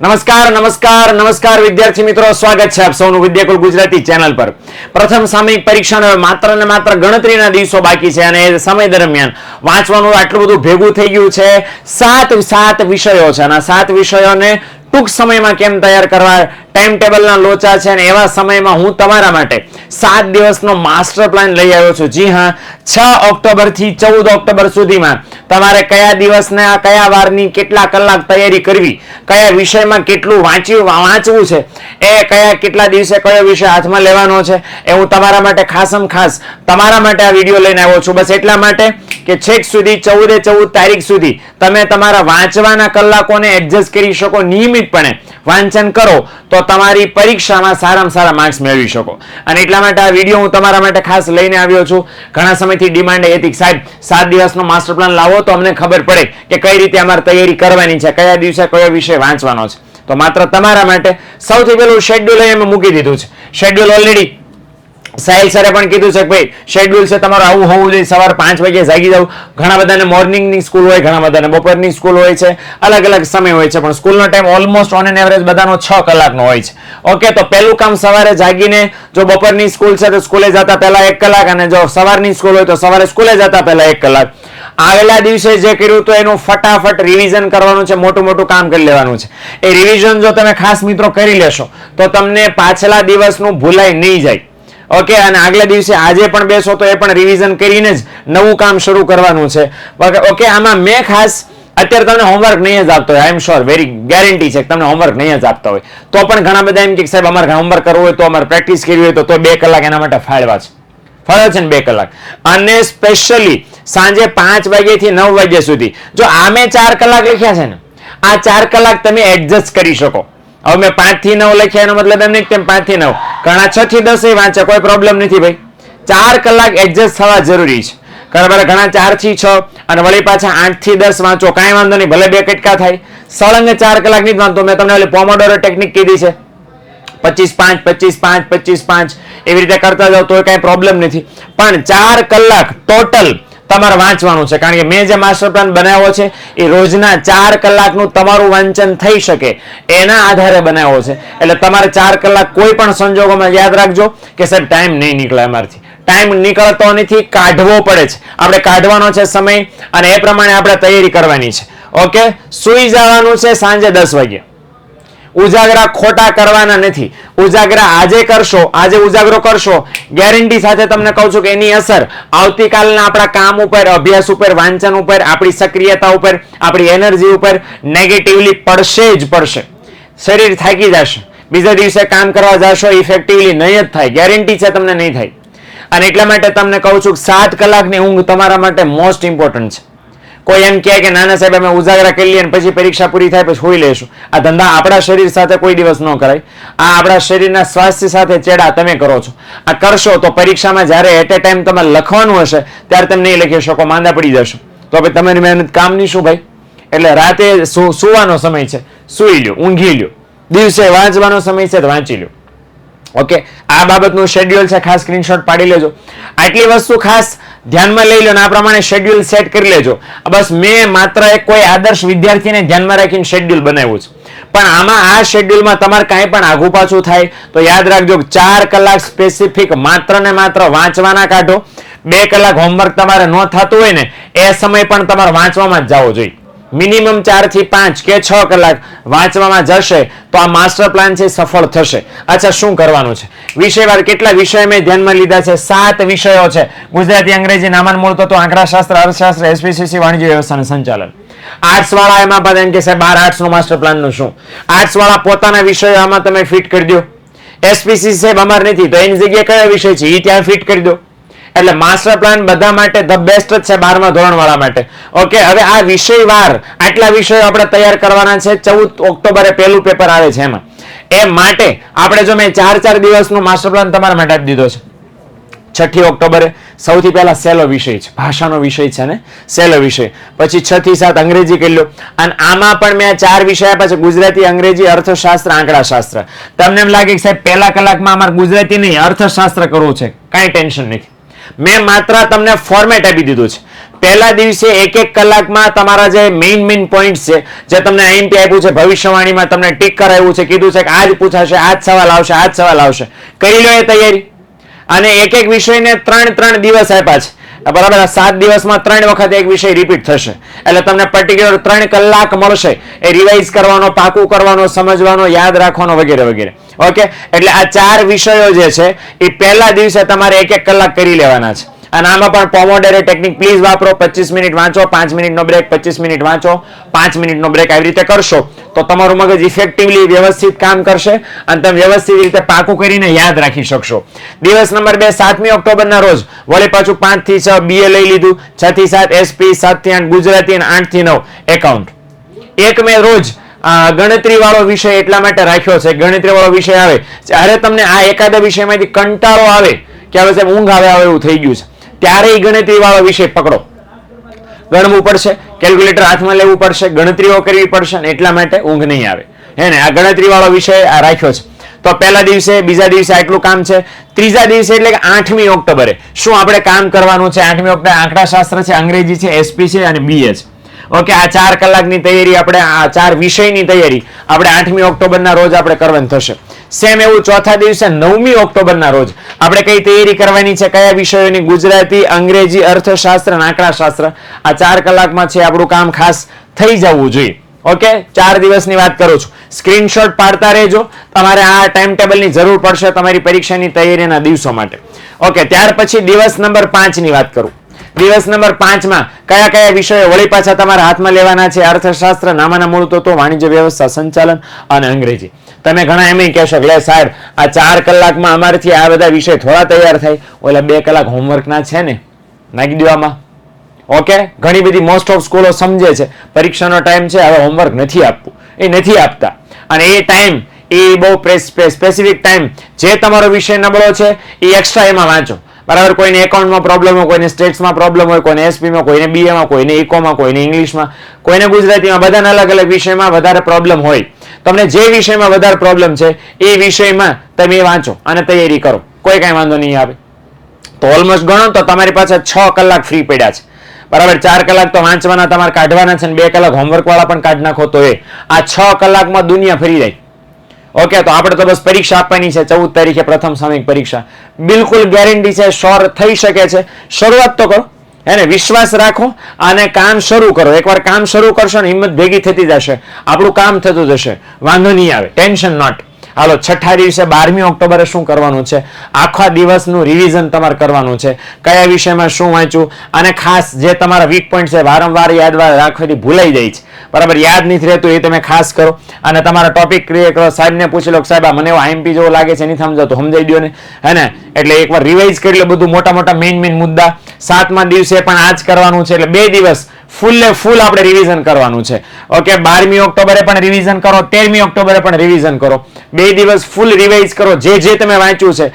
નમસ્કાર નમસ્કાર નમસ્કાર વિદ્યાર્થી મિત્રો, સ્વાગત છે આપ સૌનું વિદ્યાકુલ ગુજરાતી ચેનલ પર. પ્રથમ સામયિક પરીક્ષાનો માત્ર ને માત્ર ગણતરીના દિવસો બાકી છે અને એ સમય દરમિયાન વાંચવાનું આટલું બધું ભેગું થઈ ગયું છે. સાત વિષયો છે અને 7 વિષયોને ટૂંક સમયમાં કેમ તૈયાર કરવા, ટાઈમ ટેબલના લોચા છે અને એવા સમયમાં હું તમારા માટે 7 દિવસનો માસ્ટર પ્લાન લઈ આવ્યો છું. જી હા, 6 ઓક્ટોબર થી 14 ઓક્ટોબર સુધીમાં તમારે કયા દિવસના કયા વારની કેટલા કલાક તૈયારી કરવી, કયા વિષયમાં કેટલું વાંચવું છે, એ કેટલા દિવસે કયો વિષય હાથમાં લેવાનો છે, એ હું તમારા માટે ખાસ તમારા માટે આ વિડીયો લઈને આવ્યો છું. બસ એટલા માટે કે છેક સુધી 14 તારીખ સુધી તમે તમારા વાંચવાના કલાકોને એડજસ્ટ કરી શકો, નિયમિતપણે વાંચન કરો તો તમારી પરીક્ષામાં સારામાં સારા માર્ક્સ મેળવી શકો. અને એટલા માટે આ વિડીયો હું તમારા માટે ખાસ લઈને આવ્યો છું. ઘણા સમયથી ડિમાન્ડ એ હતી, સાહેબ 7 દિવસનો માસ્ટર પ્લાન લાવો તો અમને ખબર પડે કે કઈ રીતે અમારે તૈયારી કરવાની છે, કયા દિવસે કયો વિષય વાંચવાનો છે. તો માત્ર તમારા માટે સૌથી પહેલું શેડ્યુલ અમે મૂકી દીધું છે. શેડ્યુલ ઓલરેડી સાહિલ સરે પણ કીધું છે કે ભાઈ શેડ્યુલ છે તમારું આવું હોવું જોઈએ, સવારે 5 વાગે જાગી જાવ. ઘણા બધાને મોર્નિંગની સ્કૂલ હોય, ઘણા બધાને બપોરની સ્કૂલ હોય છે, અલગ અલગ સમય હોય છે, પણ સ્કૂલનો time almost on an average બધાનો 6 કલાકનો હોય છે. ઓકે, તો પહેલું કામ સવારે જાગીને, જો બપોરની સ્કૂલ છે તો સ્કૂલે જતા પહેલા 1 કલાક, અને જો સવારની સ્કૂલ હોય તો સવારે સ્કૂલે જતા પહેલા 1 કલાક આગલા દિવસે જે કર્યું તો એનું ફટાફટ રિવિઝન કરવાનું છે, મોટું કામ કરી લેવાનું છે. એ રિવિઝન જો તમે ખાસ મિત્રો કરી લેશો તો તમને પાછલા દિવસનું ભૂલાય નહીં જાય. ઓકે, અને આગલા દિવસે આજે પણ બેસો તો એ પણ રિવિઝન કરીને જ નવું કામ શરૂ કરવાનું છે. ઓકે, આમાં મેં ખાસ અત્યારે તમને હોમવર્ક નહીં જ આપતો હોય, આઈ એમ શ્યોર, વેરી ગેરંટી છે કે તમને હોમવર્ક નહીં જ આપતા હોય, તો પણ ઘણા બધા એમ કે સાહેબ અમારે હોમવર્ક કરવું હોય તો અમારે પ્રેક્ટિસ કરવી હોય તો 2 કલાક એના માટે ફાળવા છે ને 2 કલાક. અને સ્પેશિયલી સાંજે 5 વાગ્યાથી 9 વાગ્યા સુધી જો આમે 4 કલાક લખ્યા છે ને, આ 4 કલાક તમે એડજસ્ટ કરી શકો. હવે મેં 5 થી 9 લખ્યા એનો મતલબ એમ નહીં કે 5 થી 9, ઘણા 6 થી 10 વાંચે, કોઈ પ્રોબ્લેમ નથી ભાઈ. 4 કલાક એડજસ્ટ થવા જરૂરી છે. બરાબર, ઘણા 4 થી 6 અને વળી પાછા 8 થી 10 વાંચો, કાંઈ વાંધો નહીં, ભલે 2 કટકા થાય. સળંગ 4 કલાક નહીં વાંચતો. મેં તમને ઓલી પોમોડોરો ટેકનિક કીધી છે, 25-5 25-5 25-5 એવી રીતે કરતા જાવ તો કાંઈ પ્રોબ્લેમ નથી. પણ 4 કલાક ટોટલ તમારે વાંચવાનું છે, કારણ કે મેં જે માસ્ટર પ્લાન બનાવ્યો છે એ રોજના 4 કલાકનું તમારું વાંચન થઈ શકે એના આધારે બનાવ્યો છે. એટલે તમારે 4 કલાક કોઈ પણ સંજોગોમાં યાદ રાખજો કે સાહેબ ટાઈમ નહીં નીકળે, અમારથી ટાઈમ નીકળતો નથી, કાઢવો પડે છે. આપણે કાઢવાનો છે સમય અને એ પ્રમાણે આપણે તૈયારી કરવાની છે. ઓકે, સુઈ જવાનું છે સાંજે 10 વાગે. ઉજાગરા ખોટા કરવાના નથી. ઉજાગરા આજે કરશો, આજે ઉજાગરો કરશો, ગેરંટી સાથે તમને કહું છું કે એની અસર આવતીકાલના આપણા કામ ઉપર, અભ્યાસ ઉપર, વાંચન ઉપર, આપણી સક્રિયતા ઉપર, આપણી એનર્જી ઉપર નેગેટિવલી પડશે જ પડશે. શરીર થાકી જશે, બીજા દિવસે કામ કરવા જશો ઇફેક્ટિવલી નહીં જ થાય, ગેરંટી છે તમને નહીં થાય. અને એટલા માટે તમને કહું છું કે 7 કલાકની ઊંઘ તમારા માટે મોસ્ટ ઇમ્પોર્ટન્ટ છે. કોઈ એમ કહે કે નાના સાહેબ અમે ઉજાગરા કરી લઈએ પછી પરીક્ષા પૂરી થાય પછી હોઈ લેશું, આ ધંધા આપણા શરીર સાથે કોઈ દિવસ ન કરાય. આ આપણા શરીરના સ્વાસ્થ્ય સાથે ચેડા તમે કરો છો. આ કરશો તો પરીક્ષામાં જ્યારે એટ એ ટાઈમ તમારે લખવાનું હશે ત્યારે તમે નહીં લખી શકો, માંદા પડી જશો. તો હવે તમારી મહેનત કામની શું ભાઈ? એટલે રાતે સુવાનો સમય છે, સુઈ લ્યો, ઊંઘી લ્યો. દિવસે વાંચવાનો સમય છે તો વાંચી લ્યો. ઓકે, આ બાબતનું શેડ્યુલ છે, ખાસ સ્ક્રીનશોટ પાડી લેજો. આટલી વસ્તુ ખાસ ધ્યાનમાં લઈ લો અને આ પ્રમાણે શેડ્યુલ સેટ કરી લેજો. બસ મેં માત્ર એક કોઈ આદર્શ વિદ્યાર્થીને ધ્યાનમાં રાખીને શેડ્યુલ બનાવ્યું છે. પણ આમાં આ શેડ્યુલમાં તમારે કાંઈ પણ આઘું પાછું થાય તો યાદ રાખજો 4 કલાક સ્પેસિફિક માત્ર ને માત્ર વાંચવાના કાઢો. 2 કલાક હોમવર્ક તમારે ન થતું હોય ને એ સમય પણ તમારે વાંચવામાં જ જવો જોઈએ. મિનિમમ 4 થી 5 કે 6 કલાક વાંચવામાં જશે તો આ માસ્ટર પ્લાન છે સફળ થશે. અચ્છા, શું કરવાનું છે? વિષયવાર કેટલા વિષય મેં ધ્યાનમાં લીધા છે? 7 વિષયો છે. ગુજરાતી, અંગ્રેજી, નામાન મૂળ તત્વો, આંકડાશાસ્ત્ર, અર્થશાસ્ત્ર, એસપીસીસી, વાણિજ્ય વ્યવસ્થા અને સંચાલન. આર્ટ્સ વાળા એમાં પણ એમ કે સાહેબ 12 આર્ટ્સ નું માસ્ટર પ્લાન નું શું? આર્ટ્સ વાળા પોતાના વિષયો આમાં તમે ફિટ કરી દો. એસપીસીસી સાહેબ અમાર નથી તો એની જગ્યાએ કયો વિષય છે એ ત્યાં ફિટ કરી દો. એટલે માસ્ટર પ્લાન બધા માટે ધ બેસ્ટ જ છે 12મા ધોરણ વાળા માટે. ઓકે, હવે આ વિષયવાર આટલા વિષયો આપણે તૈયાર કરવાના છે. 14 ઓક્ટોબરે પહેલું પેપર આવે છે એમાં. એ માટે આપણે જો મેં 4 દિવસનું માસ્ટર પ્લાન તમારા માટે આપી દીધો છે. 6 ઓક્ટોબરે સૌથી પહેલા સહેલો વિષય છે, ભાષાનો વિષય છે ને, સહેલો વિષય. પછી 6 થી 7 અંગ્રેજી કરી લો. અને આમાં પણ મેં 4 વિષય આપ્યા છે, ગુજરાતી, અંગ્રેજી, અર્થશાસ્ત્ર, આંકડાશાસ્ત્ર. તમને એમ લાગે કે સાહેબ પહેલા કલાકમાં અમારે ગુજરાતી નહીં અર્થશાસ્ત્ર કરવું છે, કાંઈ ટેન્શન નથી. મેં માત્ર તમને ફોર્મેટ આપી દીધું છે. પહેલા દિવસે એક કલાકમાં તમારા જે મેઇન પોઈન્ટ છે, જે તમને આઈએમપી આપ્યું છે, ભવિષ્યવાણીમાં તમને ટીક કરાવ્યું છે, કીધું છે કે આ જ પૂછાશે, આ જ સવાલ આવશે, આ જ સવાલ આવશે, કરી લો એ તૈયારી. અને એક વિષયને 3 દિવસ આપ્યા છે, બરાબર. 7 દિવસમાં 3 વખત એક વિષય રિપીટ થશે, એટલે તમને પર્ટિક્યુલર 3 કલાક મળશે એ રિવાઇઝ કરવાનો, પાકું કરવાનો, સમજવાનો, યાદ રાખવાનો વગેરે વગેરે. ઓકે, એટલે આ 4 વિષયો જે છે એ પહેલા દિવસે તમારે 1 કલાક કરી લેવાના છે. અને આમાં પણ પોમોડોરો ટેકનિક પ્લીઝ વાપરો. 25 મિનિટ વાંચો, 5 મિનિટનો બ્રેક, 25 મિનિટ વાંચો, 5 મિનિટનો બ્રેક. આવી રીતે કરશો તો તમારું મગજ ઇફેક્ટિવલી વ્યવસ્થિત કામ કરશે અને તમે વ્યવસ્થિત રીતે પાકું કરીને યાદ રાખી શકશો. દિવસ નંબર 2 7મી ઓક્ટોબરના રોજ વળી પાછું 5 થી 6 બીએ લઈ લીધું, 6 થી 7 એસપી, 7 થી 8 ગુજરાતી અને 8 થી 9 એકાઉન્ટ. એક મેં રોજ ગણતરી વાળો વિષય એટલા માટે રાખ્યો છે, ગણતરી વાળો વિષય આવે જ્યારે તમને આ એકાદા વિષયમાંથી કંટાળો આવે કે હવે સાહેબ ઊંઘ આવે એવું થઈ ગયું છે, ત્યારે ગણતરી વાળો વિષય પકડો. ગણવું પડશે, કેલ્ક્યુલેટર હાથમાં લેવું પડશે, ગણતરીઓ કરવી પડશે, ને એટલા માટે ઊંઘ નહીં આવે. હે ને, આ ગણતરી વાળો વિષય આ રાખ્યો છે. તો પહેલા દિવસે, બીજા દિવસે આટલું કામ છે. ત્રીજા દિવસે એટલે કે 8મી ઓક્ટોબરે શું આપણે કામ કરવાનું છે? 8મી ઓક્ટોબરે આંકડાશાસ્ત્ર છે, અંગ્રેજી છે, એસપી છે અને બીએ છે. ઓકે, આ 4 કલાકની તૈયારી આપણે, આ 4 વિષયની તૈયારી આપણે 8મી ઓક્ટોબરના રોજ આપણે કરવાની થશે. સેમ એવું ચોથા દિવસે 9મી ઓક્ટોબરના રોજ આપણે કઈ તૈયારી કરવાની છે, કયા વિષયોની? ગુજરાતી, અંગ્રેજી, અર્થશાસ્ત્ર અને આંકડાશાસ્ત્ર. આ 4 કલાકમાં છે આપણું કામ ખાસ થઈ જવું જોઈએ. ઓકે, 4 દિવસની વાત કરું છું. સ્ક્રીનશોટ પાડતા રહેજો, તમારે આ ટાઈમ ટેબલની જરૂર પડશે તમારી પરીક્ષાની તૈયારીના દિવસો માટે. ઓકે, ત્યાર પછી દિવસ નંબર 5 ની વાત કરું. દિવસ નંબર 5 માં કયા કયા વિષયો વળી પાછા તમારા હાથમાં લેવાના છે? અર્થશાસ્ત્ર, નામાના મૂળ તત્વો, વાણિજ્ય વ્યવસ્થા, સંચાલન અને અંગ્રેજી. તમે ઘણા એમ કહેશો કે સાહેબ આ 4 કલાકમાં અમારથી આ બધા વિષય થોડા તૈયાર થાય, ઓલા 2 કલાક હોમવર્કના છે ને, નાખી દેવામાં. ઓકે, ઘણી બધી મોસ્ટ ઓફ સ્કૂલો સમજે છે પરીક્ષાનો ટાઈમ છે, હવે હોમવર્ક નથી આપવું, એ નથી આપતા. અને એ ટાઈમ, એ બહુ સ્પેસિફિક ટાઈમ, જે તમારો વિષય નબળો છે એ એક્સ્ટ્રા એમાં વાંચો. બરાબર, કોઈને એકાઉન્ટમાં પ્રોબ્લેમ હોય, કોઈને સ્ટેટ્સમાં પ્રોબ્લેમ હોય, કોઈને એસપીમાં, કોઈને બીએમાં, કોઈને ઇકોમાં, કોઈને ઇંગ્લિશમાં, કોઈને ગુજરાતીમાં, બધાના અલગ અલગ વિષયમાં વધારે પ્રોબ્લેમ હોય. તમને જે વિષયમાં વધારે પ્રોબ્લેમ છે એ વિષયમાં તમે વાંચો અને તૈયારી કરો, કોઈ કાંઈ વાંધો નહીં આવે. તો ઓલમોસ્ટ ગણો તો તમારી પાસે 6 કલાક ફ્રી પડ્યા છે. બરાબર, 4 કલાક તો વાંચવાના તમારે કાઢવાના છે, 2 કલાક હોમવર્ક વાળા પણ કાઢી નાખો તો આ 6 કલાકમાં દુનિયા ફરી જાય. ઓકે, તો આપણે તો બસ પરીક્ષા આપવાની છે 14 તારીખે, પ્રથમ સામયિક પરીક્ષા. બિલકુલ ગેરંટી છે, શ્યોર થઈ શકે છે. શરૂઆત તો કરો, એને વિશ્વાસ રાખો અને કામ શરૂ કરો. એકવાર કામ શરૂ કરશો ને હિંમત ભેગી થતી જશે, આપણું કામ થતું જશે, વાંધો નહીં આવે, ટેન્શન નોટ. હાલો, છઠ્ઠા દિવસે 12મી ઓક્ટોબરે શું કરવાનું છે? આખા દિવસનું રિવિઝન તમારે કરવાનું છે, કયા વિષયમાં શું વાંચ્યું, અને ખાસ જે તમારા વીક પોઈન્ટ છે વારંવાર યાદ રાખવાથી ભૂલાઈ જાય છે, બરાબર, યાદ નથી રહેતું, એ તમે ખાસ કરો. અને તમારા ટોપિક ક્લિયર કરો. સાહેબને પૂછી લો, સાહેબ મને એવો આઈએમપી જેવો લાગે છે, નથી સમજાતો, સમજાઈ દો ને, હે ને. એટલે એકવાર રિવાઇઝ કરી લો બધું, મોટા મેઇન મુદ્દા. 7મા દિવસે પણ આ જ કરવાનું છે, એટલે 2 દિવસ ફૂલ આપણે રિવિઝન કરવાનું છે. ઓકે, 12મી ઓક્ટોબરે પણ રિવિઝન કરો, 13મી ઓક્ટોબરે પણ રિવિઝન કરો. 2 દિવસ ફૂલ રિવાઇઝ કરો, જે તમે વાંચ્યું છે,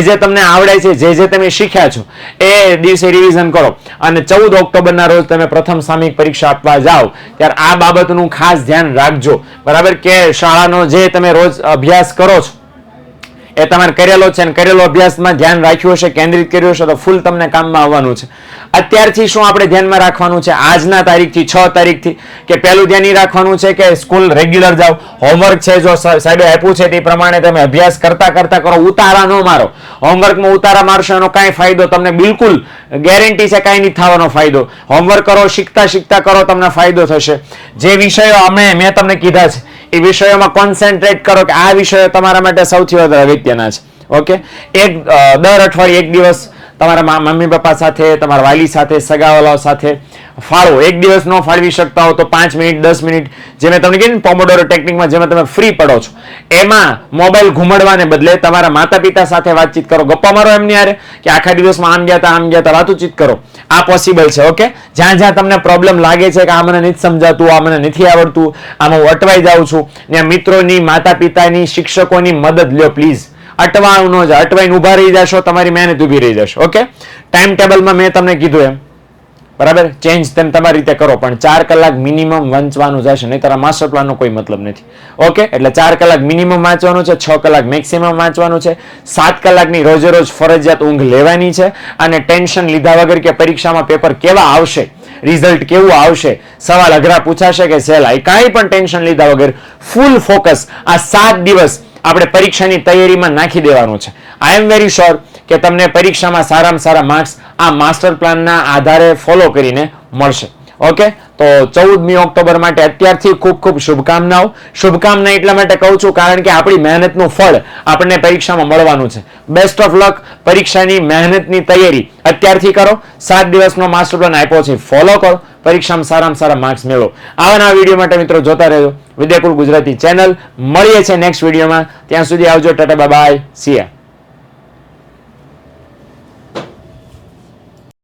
જે તમને આવડે છે, જે તમે શીખ્યા છો એ દિવસે રિવિઝન કરો. અને 14 ઓક્ટોબરના રોજ તમે પ્રથમ સામયિક પરીક્ષા આપવા જાઓ ત્યારે આ બાબતનું ખાસ ધ્યાન રાખજો, બરાબર, કે શાળાનો જે તમે રોજ અભ્યાસ કરો છો એ તમારે કરેલો છે, અને કરેલો અભ્યાસમાં ધ્યાન રાખ્યું હશે, કેન્દ્રિત કર્યું હશે, તો ફૂલ તમને કામમાં આવવાનું છે. અત્યારથી શું આપણે ધ્યાનમાં રાખવાનું છે? આજના તારીખથી, 6 તારીખથી, કે પહેલું ધ્યાન એ રાખવાનું છે કે સ્કૂલ રેગ્યુલર જાઓ, હોમવર્ક છે જો સાહેબે આપ્યું છે તે પ્રમાણે તમે અભ્યાસ કરતા કરો, ઉતારા ન મારો. હોમવર્કમાં ઉતારા મારશો એનો કાંઈ ફાયદો તમને બિલકુલ ગેરંટી છે, કાંઈ નહીં થવાનો ફાયદો. હોમવર્ક કરો, શીખતા કરો, તમને ફાયદો થશે. જે વિષયો મેં તમને કીધા છે એ વિષયોમાં કોન્સન્ટ્રેટ કરો, કે આ વિષયો તમારા માટે સૌથી વધારે અગત્યના છે. ઓકે, દર અઠવાડિયે 1 દિવસ તમારા મમ્મી પપ્પા સાથે, તમારા વાલી સાથે, સગાવાલાઓ સાથે ફાળવો. 1 દિવસ ન ફાળવી શકતા હો તો 5 મિનિટ, 10 મિનિટ, જે મેં તમને કીધું પોમોડોરો ટેકનિકમાં, જેમાં તમે ફ્રી પડો છો, એમાં મોબાઈલ ઘુમાડવાને બદલે તમારા માતા પિતા સાથે વાતચીત કરો, ગપ્પા મારો એમની હારે, કે આખા દિવસમાં આમ ગયા હતા વાતચીત કરો. આ પોસિબલ છે. ઓકે, જ્યાં તમને પ્રોબ્લેમ લાગે છે કે આ મને નથી સમજાતું, આ મને નથી આવડતું, આમાં હું અટવાઈ જાઉં છું, ત્યાં મિત્રોની, માતા પિતાની, શિક્ષકોની મદદ લ્યો પ્લીઝ. અટવાનું ન જાય, અટવાઈને ઉભા રહી જશો, તમારી મહેનત ઉભી રહી જશે. ઓકે, ટાઈમ ટેબલમાં મેં તમને કીધું એમ બરાબર, ચેન્જ તેમ તમારી રીતે કરો, પણ 4 કલાક મિનિમમ વાંચવાનું જશે, નહીં તારા માસ્ટર પ્લાનનો કોઈ મતલબ નથી. ઓકે, એટલે 4 કલાક મિનિમમ વાંચવાનું છે, 6 કલાક મેક્સિમમ વાંચવાનું છે, 7 કલાકની રોજે રોજ ફરજિયાત ઊંઘ લેવાની છે, અને ટેન્શન લીધા વગર કે પરીક્ષામાં પેપર કેવા આવશે, રિઝલ્ટ કેવું આવશે, સવાલ અઘરા પૂછાશે કે સહેલા, કાંઈ પણ ટેન્શન લીધા વગર ફૂલ ફોકસ આ 7 દિવસ આપણે પરીક્ષાની તૈયારીમાં નાખી દેવાનું છે. આઈ એમ વેરી શ્યોર કે તમને પરીક્ષામાં સારામાં સારા માર્ક્સ આ માસ્ટર પ્લાનના આધારે ફોલો કરીને મળશે. ઓકે, તો 14મી ઓક્ટોબર માટે અત્યારથી ખૂબ ખૂબ શુભકામનાઓ. શુભકામના એટલા માટે કહું છું કારણ કે આપણી મહેનતનું ફળ આપણને પરીક્ષામાં મળવાનું છે. Best of luck. પરીક્ષાની મહેનતની તૈયારી અત્યારથી કરો. 7 દિવસનો માસ્ટર પ્લાન આપ્યો છે, ફોલો કરો, પરીક્ષામાં સારામાં સારા માર્ક્સ મેળવો. આવા નવા વિડીયો માટે મિત્રો જોતા રહેજો વિદ્યાકુલ ગુજરાતી ચેનલ. મળીએ છીએ નેક્સ્ટ વિડીયોમાં. ત્યાં સુધી આવજો. Tata bye bye. સી યા.